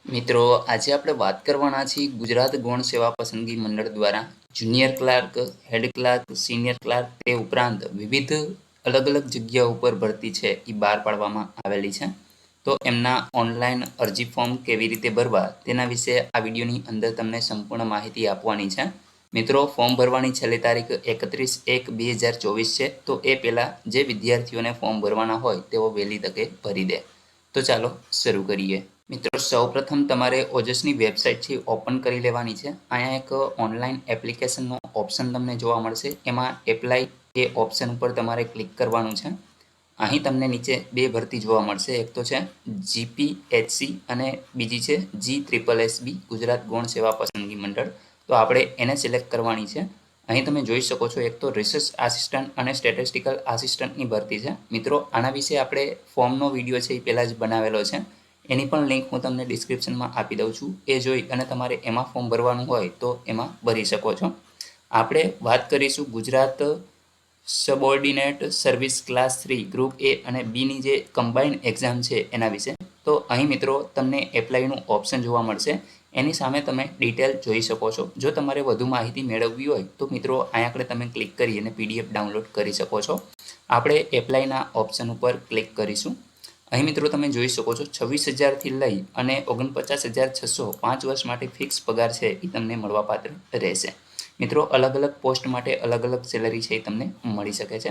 મિત્રો, આજે આપણે વાત કરવાના છીએ ગુજરાત ગૌણ સેવા પસંદગી મંડળ દ્વારા junior clerk, head clerk, senior clerk તે ઉપરાંત વિવિધ અલગ અલગ જગ્યા ઉપર ભરતી છે એ બહાર પાડવામાં આવેલી છે. તો એમના ઓનલાઈન અરજી ફોર્મ કેવી રીતે ભરવા તેના વિશે આ વિડીયોની અંદર તમને સંપૂર્ણ માહિતી આપવાની છે. મિત્રો, ફોર્મ ભરવાની છેલ્લી તારીખ 31/1/2024 છે. તો એ પહેલાં જે વિદ્યાર્થીઓને ફોર્મ ભરવાના હોય તેઓ વહેલી તકે ભરી દે. તો ચાલો શરૂ કરીએ. મિત્રો, સૌપ્રથમ તમારે ઓજસની વેબસાઇટ છે ઓપન કરી લેવાની છે. અહીંયા એક ઓનલાઈન એપ્લિકેશનનો ઓપ્શન તમને જોવા મળશે. એમાં એપ્લાય એ ઓપ્શન ઉપર તમારે ક્લિક કરવાનું છે. અહીં તમને નીચે બે ભરતી જોવા મળશે. એક તો છે GPHC અને બીજી છે GSSB ગુજરાત ગૌણ સેવા પસંદગી મંડળ. તો આપણે એને સિલેક્ટ કરવાની છે. અહીં તમે જોઈ શકો છો એક તો રિસર્ચ આસિસ્ટન્ટ અને સ્ટેટિસ્ટિકલ આસિસ્ટન્ટની ભરતી છે. મિત્રો, આના વિશે આપણે ફોર્મનો વિડીયો છે એ પહેલાં જ બનાવેલો છે. એની પણ લિંક હું તમને ડિસ્ક્રિપ્શનમાં આપી દઉં છું. એ જોઈ અને તમારે એમાં ફોર્મ ભરવાનું હોય તો એમાં ભરી શકો છો. આપણે વાત કરીશું Gujarat subordinate service class 3 group A અને બીની જે કમ્બાઇન્ડ એક્ઝામ છે એના વિશે. તો અહીં મિત્રો તમને એપ્લાયનું ઓપ્શન જોવા મળશે. એની સામે તમે ડિટેલ જોઈ શકો છો. જો તમારે વધુ માહિતી મેળવવી હોય તો મિત્રો અહીં આગળ તમે ક્લિક કરી અને PDF ડાઉનલોડ કરી શકો છો. આપણે એપ્લાયના ઓપ્શન ઉપર ક્લિક કરીશું. અહીં મિત્રો તમે જોઈ શકો છો 26,000થી લઈ અને 49,600 5 વર્ષ માટે ફિક્સ પગાર છે એ તમને મળવાપાત્ર રહેશે. મિત્રો, અલગ અલગ પોસ્ટ માટે અલગ અલગ સેલરી છે એ તમને મળી શકે છે.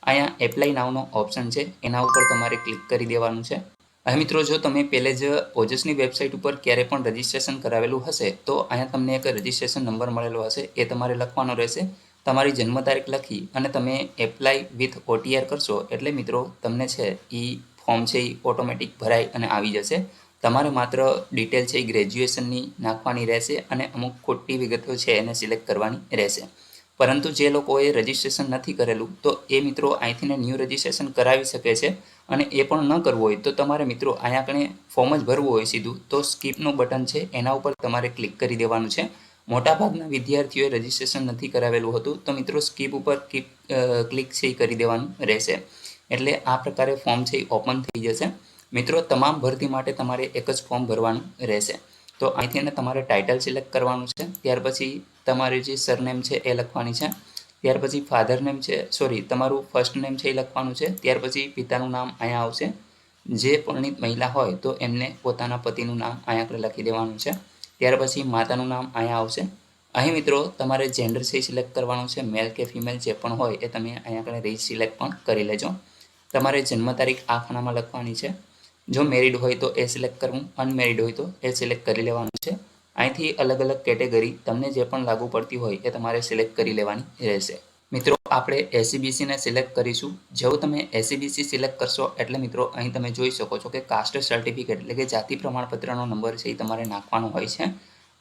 અહીંયા એપ્લાય નાવનો ઓપ્શન છે એના ઉપર તમારે ક્લિક કરી દેવાનું છે. હવે મિત્રો, જો તમે પહેલે જ ઓજસની વેબસાઇટ ઉપર ક્યારે પણ રજિસ્ટ્રેશન કરાવેલું હશે તો અહીંયા તમને એક રજિસ્ટ્રેશન નંબર મળેલો હશે એ તમારે લખવાનો રહેશે. તમારી જન્મ તારીખ લખી અને તમે એપ્લાય વિથ OTR કરશો એટલે મિત્રો તમને છે એ ફોર્મ છે એ ઓટોમેટિક ભરાઈ અને આવી જશે. તમારે માત્ર ડિટેલ છે એ ગ્રેજ્યુએશનની નાખવાની રહેશે અને અમુક ખોટી વિગતો છે એને સિલેક્ટ કરવાની રહેશે. પરંતુ જે લોકોએ રજિસ્ટ્રેશન નથી કરેલું તો એ મિત્રો અહીંથી ન્યૂ રજિસ્ટ્રેશન કરાવી શકે છે. અને એ પણ ન કરવું હોય તો તમારે મિત્રો અહીંયા કણે ફોર્મ જ ભરવું હોય સીધું તો સ્કીપનું બટન છે એના ઉપર તમારે ક્લિક કરી દેવાનું છે. મોટાભાગના વિદ્યાર્થીઓએ રજિસ્ટ્રેશન નથી કરાવેલું હતું તો મિત્રો સ્કીપ ઉપર ક્લિક છે એ કરી દેવાનું રહેશે. એટલે આ પ્રકારે ફોર્મ છે એ ઓપન થઈ જશે. મિત્રો, તમામ ભરતી માટે તમારે એક જ ફોર્મ ભરવાનું રહેશે. તો અહીંથી તમારે ટાઇટલ સિલેક્ટ કરવાનું છે. ત્યાર પછી તમારી જે સરનેમ છે એ લખવાની છે. ત્યાર પછી ફાધર નેમ છે તમારું ફર્સ્ટ નેમ છે એ લખવાનું છે. ત્યાર પછી પિતાનું નામ અહીંયા આવશે. જે પરિણીત મહિલા હોય તો એમને પોતાના પતિનું નામ અહીંયા આગળ લખી દેવાનું છે. ત્યાર પછી માતાનું નામ અહીંયા આવશે. અહીં મિત્રો તમારે જેન્ડર છે સિલેક્ટ કરવાનું છે. મેલ કે ફિમેલ જે પણ હોય એ તમે અહીંયા આગળ રીચ સિલેક્ટ પણ કરી લેજો. તમારે જન્મ તારીખ આ ખાનામાં લખવાની છે. જો મેરિડ હોય તો એ સિલેક્ટ કરવું, અનમેરિડ હોય તો એ સિલેક્ટ કરી લેવાનું છે. અહીંથી અલગ અલગ કેટેગરી તમને જે પણ લાગુ પડતી હોય એ તમારે સિલેક્ટ કરી લેવાની રહેશે. મિત્રો, આપણે SCBCને સિલેક્ટ કરીશું. જેવું તમે SCBC સિલેક્ટ કરશો એટલે મિત્રો અહીં તમે જોઈ શકો છો કે કાસ્ટ સર્ટિફિકેટ એટલે કે જાતિ પ્રમાણપત્રનો નંબર છે એ તમારે નાખવાનો હોય છે.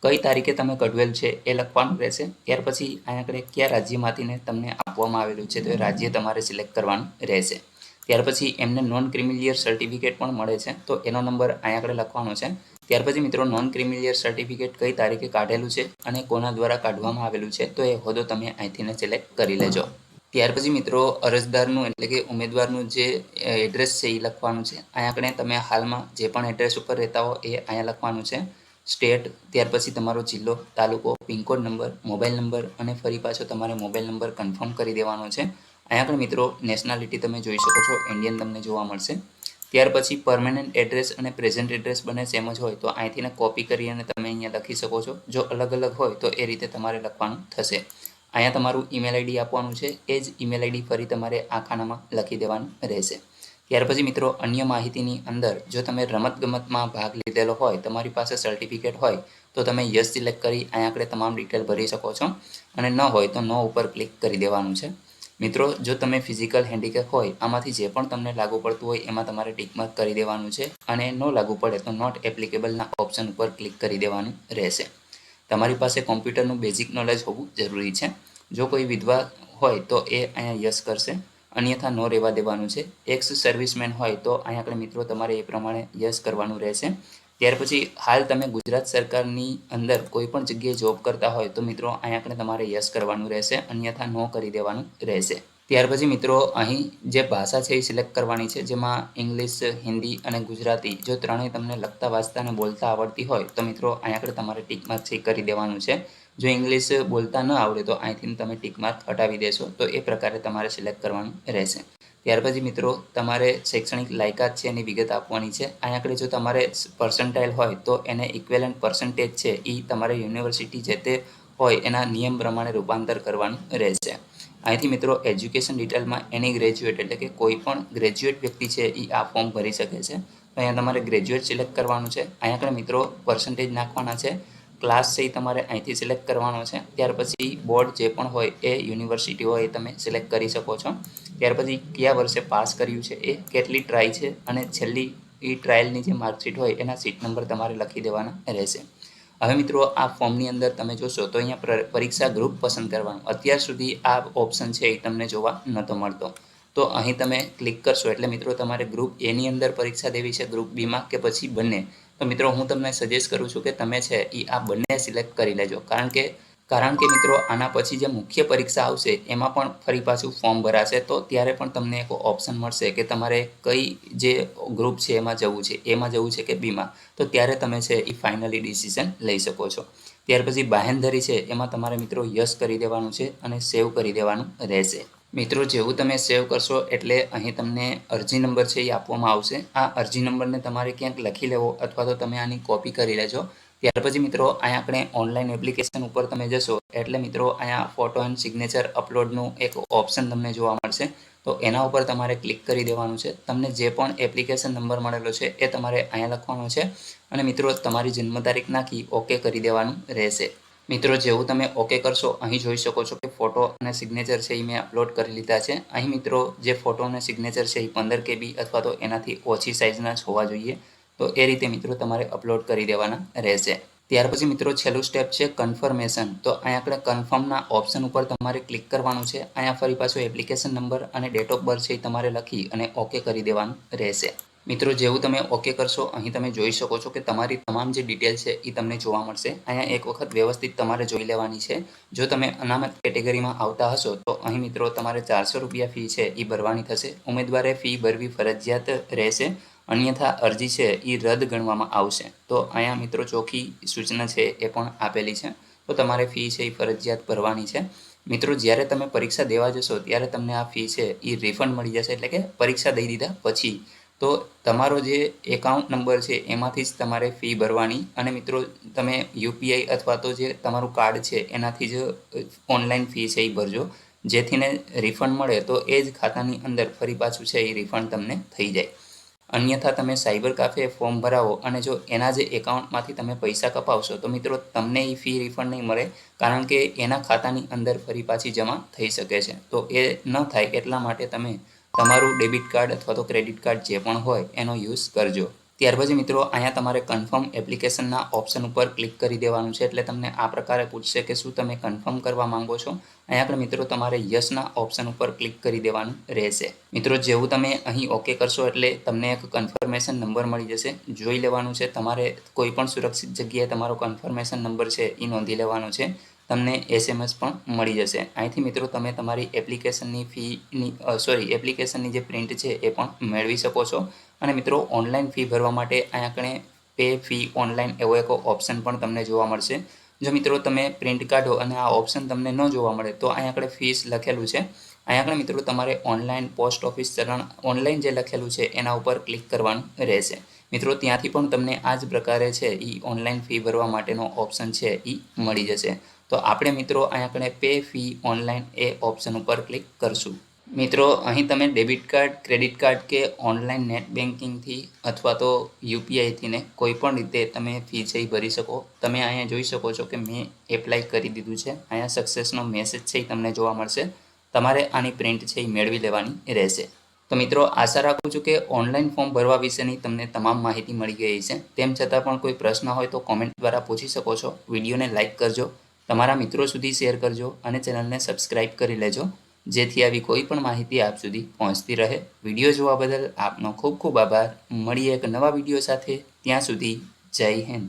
કઈ તારીખે તમે કઢવેલ છે એ લખવાનું રહેશે. ત્યાર પછી અહીંયા આગળ કયા રાજ્યમાંથીને તમને આપવામાં આવેલું છે તો એ રાજ્ય તમારે સિલેક્ટ કરવાનું રહેશે. ત્યાર પછી એમને નોન ક્રિમિલિયર સર્ટિફિકેટ પણ મળે છે તો એનો નંબર અહીંયા આગળ લખવાનો છે. ત્યાર પછી મિત્રો નોન ક્રિમિલિયર સર્ટિફિકેટ કઈ તારીખે કાઢેલું છે અને કોના દ્વારા કાઢવામાં આવેલું છે તો એ હોદ્દો તમે અહીંથી સિલેક્ટ કરી લેજો. ત્યાર પછી મિત્રો અરજદારનું એટલે કે ઉમેદવારનું જે એડ્રેસ છે એ લખવાનું છે. અહીંયા આગળ તમે હાલમાં જે પણ એડ્રેસ ઉપર રહેતા હો એ અહીંયા લખવાનું છે. સ્ટેટ, ત્યાર પછી તમારો જિલ્લો, તાલુકો, પિનકોડ નંબર, મોબાઈલ નંબર અને ફરી પાછો તમારે મોબાઈલ નંબર કન્ફર્મ કરી દેવાનો છે. અહીંયા આગળ મિત્રો નેશનાલિટી તમે જોઈ શકો છો ઇન્ડિયન તમને જોવા મળશે. ત્યાર પછી પરમેનન્ટ એડ્રેસ અને પ્રેઝન્ટ એડ્રેસ બંને સેમ જ હોય તો અહીંથી કોપી કરી અને તમે અહીંયા લખી શકો છો. જો અલગ અલગ હોય તો એ રીતે તમારે લખવાનું થશે. અહીંયા તમારું ઈમેલ આઈડી આપવાનું છે. એ જ ઈમેલ આઈડી ફરી તમારે આ ખાનામાં લખી દેવાનું રહેશે. ત્યાર પછી મિત્રો અન્ય માહિતીની અંદર જો તમે રમતગમતમાં ભાગ લીધેલો હોય, તમારી પાસે સર્ટિફિકેટ હોય તો તમે યસ સિલેક્ટ કરી અહીંયા આગળ તમામ ડિટેલ ભરી શકો છો અને ન હોય તો નો ઉપર ક્લિક કરી દેવાનું છે. મિત્રો, જો તમે ફિઝિકલ હેન્ડીકેપ હોય આમાંથી જે પણ તમને લાગુ પડતું હોય એમાં તમારે ટિક માર્ક કરી દેવાનું છે અને ન લાગુ પડે તો નોટ એપ્લિકેબલના ઓપ્શન ઉપર ક્લિક કરી દેવાનું રહેશે. તમારી પાસે કોમ્પ્યુટરનું બેઝિક નોલેજ હોવું જરૂરી છે. જો કોઈ વિધવા હોય તો એ અહીંયા યસ કરશે, અન્યથા નો રહેવા દેવાનું છે. એક્સ સર્વિસમેન હોય તો અહીંયા આગળ મિત્રો તમારે એ પ્રમાણે યસ કરવાનું રહેશે. ત્યાર પછી હાલ તમે ગુજરાત સરકારની અંદર કોઈ પણ જગ્યાએ જોબ કરતા હોય તો મિત્રો અહીંયા આગળ તમારે યસ કરવાનું રહેશે, અન્યથા નો કરી દેવાનું રહેશે. ત્યાર પછી મિત્રો અહીં જે ભાષા છે એ સિલેક્ટ કરવાની છે, જેમાં ઇંગ્લિશ, હિન્દી અને ગુજરાતી જો ત્રણેય તમને લખતા વાંચતા અને બોલતા આવડતી હોય તો મિત્રો અહીં આગળ તમારે ટિક માર્ક છે કરી દેવાનું છે. જો ઇંગ્લિશ બોલતા ન આવડે તો અહીંથી તમે ટિક માર્ક હટાવી દેશો. તો એ પ્રકારે તમારે સિલેક્ટ કરવાનું રહેશે. ત્યાર પછી મિત્રો તમારે શૈક્ષણિક લાયકાત છે એની વિગત આપવાની છે. અહીં આગળ જો તમારે પર્સન્ટાઇલ હોય તો એને ઇક્વેલન્ટ પર્સન્ટેજ છે એ તમારે યુનિવર્સિટી જે તે હોય એના નિયમ પ્રમાણે રૂપાંતર કરવાનું રહેશે. અહીંથી મિત્રો એજ્યુકેશન ડિટેલમાં એની ગ્રેજ્યુએટ એટલે કે કોઈ પણ ગ્રેજ્યુએટ વ્યક્તિ છે એ આ ફોર્મ ભરી શકે છે. તો અહીંયા તમારે ગ્રેજ્યુએટ સિલેક્ટ કરવાનું છે. અહીંયા આગળ મિત્રો પર્સન્ટેજ નાખવાના છે. ક્લાસ છે એ તમારે અહીંથી સિલેક્ટ કરવાનો છે. ત્યાર પછી બોર્ડ જે પણ હોય એ યુનિવર્સિટી હોય એ તમે સિલેક્ટ કરી શકો છો. ત્યાર પછી કયા વર્ષે પાસ કર્યું છે, એ કેટલી ટ્રાય છે અને છેલ્લી એ ટ્રાયલની જે માર્કશીટ હોય એના સીટ નંબર તમારે લખી દેવાના રહેશે. હવે મિત્રો આ ફોર્મની અંદર તમે જોશો તો અહીંયા પરીક્ષા ગ્રુપ પસંદ કરવાનું. અત્યાર સુધી આ ઓપ્શન છે એ તમને જોવા નહોતો મળતો. તો અહીં તમે ક્લિક કરશો એટલે મિત્રો તમારે ગ્રુપ એની અંદર પરીક્ષા દેવી છે, ગ્રુપ બીમાં કે પછી બંને. તો મિત્રો હું તમને સજેસ્ટ કરું છું કે તમે છે એ આ બંને સિલેક્ટ કરી લેજો. કારણ કે મિત્રો આના પછી જે મુખ્ય પરીક્ષા આવશે એમાં પણ ફરી પાછું ફોર્મ ભરાશે. તો ત્યારે પણ તમને એક ઓપ્શન મળશે કે તમારે કઈ જે ગ્રુપ છે એમાં જવું છે કે બીમાં. તો ત્યારે તમે છે એ ફાઇનલી ડિસિઝન લઈ શકો છો. ત્યાર પછી બાહેંધરી છે એમાં તમારે મિત્રો યસ કરી દેવાનું છે અને સેવ કરી દેવાનું રહેશે. મિત્રો જેવું તમે સેવ કરશો એટલે અહીં તમને અરજી નંબર છે એ આપવામાં આવશે. આ અરજી નંબરને તમારે ક્યાંક લખી લેવો અથવા તો તમે આની કોપી કરી લેજો. ત્યાર પછી મિત્રો અહીંયા આપણે ઓનલાઈન એપ્લિકેશન ઉપર તમે જશો એટલે મિત્રો અહીંયા ફોટો એન્ડ સિગ્નેચર અપલોડનું એક ઓપ્શન તમને જોવા મળશે. તો એના ઉપર તમારે ક્લિક કરી દેવાનું છે. તમને જે પણ એપ્લિકેશન નંબર મળેલો છે એ તમારે અહીંયા લખવાનો છે અને મિત્રો તમારી જન્મ તારીખ નાખી ઓકે કરી દેવાનું રહેશે. મિત્રો જેવું તમે ઓકે કરશો અહીં જોઈ શકો છો કે ફોટો અને સિગ્નેચર છે એ મેં અપલોડ કરી લીધા છે. અહીં મિત્રો જે ફોટો અને સિગ્નેચર છે એ 15 KB અથવા તો એનાથી ઓછી સાઇઝના જ હોવા જોઈએ. તો એ રીતે મિત્રો તમારે અપલોડ કરી દેવાના રહેશે. ત્યાર પછી મિત્રો છેલ્લું સ્ટેપ છે કન્ફર્મેશન. તો અહીંયા આપણે કન્ફર્મના ઓપ્શન ઉપર તમારે ક્લિક કરવાનું છે. અહીંયા ફરી પાછો એપ્લિકેશન નંબર અને ડેટ ઓફ બર્થ છે એ તમારે લખી અને ઓકે કરી દેવાનું રહેશે. મિત્રો જેવું તમે ઓકે કરશો અહીં તમે જોઈ શકો છો કે તમારી તમામ જે ડિટેલ છે એ તમને જોવા મળશે. અહીંયા એક વખત વ્યવસ્થિત તમારે જોઈ લેવાની છે. જો તમે અનામત કેટેગરીમાં આવતા હશો તો અહીં મિત્રો તમારે 400 રૂપિયા ફી છે એ ભરવાની થશે. ઉમેદવારે ફી ભરવી ફરજિયાત રહેશે, અન્યથા અરજી છે એ રદ ગણવામાં આવશે. તો અહીંયા મિત્રો ચોખ્ખી સૂચના છે એ પણ આપેલી છે. તો તમારે ફી છે એ ફરજિયાત ભરવાની છે. મિત્રો જ્યારે તમે પરીક્ષા દેવા જશો ત્યારે તમને આ ફી છે એ રિફંડ મળી જશે, એટલે કે પરીક્ષા દઈ દીધા પછી. તો તમારો જે એકાઉન્ટ નંબર છે એમાંથી જ તમારે ફી ભરવાની અને મિત્રો તમે યુપીઆઈ અથવા તો જે તમારું કાર્ડ છે એનાથી જ ઓનલાઈન ફી છે એ ભરજો, જેથીને રિફંડ મળે તો એ જ ખાતાની અંદર ફરી પાછું છે એ રિફંડ તમને થઈ જાય. અન્યથા તમે સાયબર કાફે ફોર્મ ભરાવો અને જો એના જે એકાઉન્ટમાંથી તમે પૈસા કપાવશો તો મિત્રો તમને એ ફી રિફંડ નહીં મળે, કારણ કે એના ખાતાની અંદર ફરી પાછી જમા થઈ શકે છે. તો એ ન થાય એટલા માટે તમે તમારું ડેબિટ કાર્ડ અથવા તો ક્રેડિટ કાર્ડ જે પણ હોય એનો યુઝ કરજો. ત્યાર પછી મિત્રો અહીંયા તમારે કન્ફર્મ એપ્લિકેશનના ઓપ્શન ઉપર ક્લિક કરી દેવાનું છે. એટલે તમને આ પ્રકારે પૂછશે કે શું તમે કન્ફર્મ કરવા માંગો છો. અહીંયા આગળ મિત્રો તમારે યસના ઓપ્શન ઉપર ક્લિક કરી દેવાનું રહેશે. મિત્રો જેવું તમે અહીં ઓકે કરશો એટલે તમને એક કન્ફર્મેશન નંબર મળી જશે. જોઈ લેવાનું છે, તમારે કોઈ પણ સુરક્ષિત જગ્યાએ તમારો કન્ફર્મેશન નંબર છે એ નોંધી લેવાનો છે. તમને SMS પણ મળી જશે. અહીંથી મિત્રો તમે તમારી એપ્લિકેશનની જે પ્રિન્ટ છે એ પણ મેળવી શકો છો. અને મિત્રો ઓનલાઈન ફી ભરવા માટે અહીંયા આપણે પે ફી ઓનલાઈન એવો એક ઓપ્શન પણ તમને જોવા મળશે. જો મિત્રો તમે પ્રિન્ટ કાઢો અને આ ઓપ્શન તમને ન જોવા મળે તો અહીંયા આપણે ફીસ લખેલું છે. અહીંયા આગળ મિત્રો તમારે ઓનલાઈન પોસ્ટ ઓફિસ ચલણ ઓનલાઈન જે લખેલું છે એના ઉપર ક્લિક કરવાનું રહેશે. મિત્રો ત્યાંથી પણ તમને આ જ પ્રકારે છે એ ઓનલાઈન ફી ભરવા માટેનો ઓપ્શન છે એ મળી જશે. તો આપણે મિત્રો અહીંયા આપણે પે ફી ઓનલાઈન એ ઓપ્શન ઉપર ક્લિક કરશું. મિત્રો અહીં તમે ડેબિટ કાર્ડ, ક્રેડિટ કાર્ડ કે ઓનલાઈન નેટ બેન્કિંગથી અથવા તો યુપીઆઈથી કોઈ પણ રીતે તમે ફી છે એ ભરી શકો. તમે અહીંયા જોઈ શકો છો કે મેં એપ્લાય કરી દીધું છે. અહીંયા સક્સેસનો મેસેજ છે એ તમને જોવા મળશે. તમારે આની પ્રિન્ટ છે એ મેળવી લેવાની રહેશે. તો મિત્રો આશા રાખું છું કે ઓનલાઈન ફોર્મ ભરવા વિશેની તમને તમામ માહિતી મળી ગઈ છે. તેમ છતાં પણ કોઈ પ્રશ્ન હોય તો કોમેન્ટ દ્વારા પૂછી શકો છો. વિડીયોને લાઇક કરજો, તમારા મિત્રો સુધી શેર કરજો અને ચેનલને સબસ્ક્રાઈબ કરી લેજો, જેથી આવી કોઈ પણ માહિતી આપ સુધી પહોંચતી રહે. વિડીયો જોવા બદલ આપનો ખૂબ ખૂબ આભાર. મળીએ એક નવા વિડીયો સાથે. ત્યાં સુધી જય હિન્દ.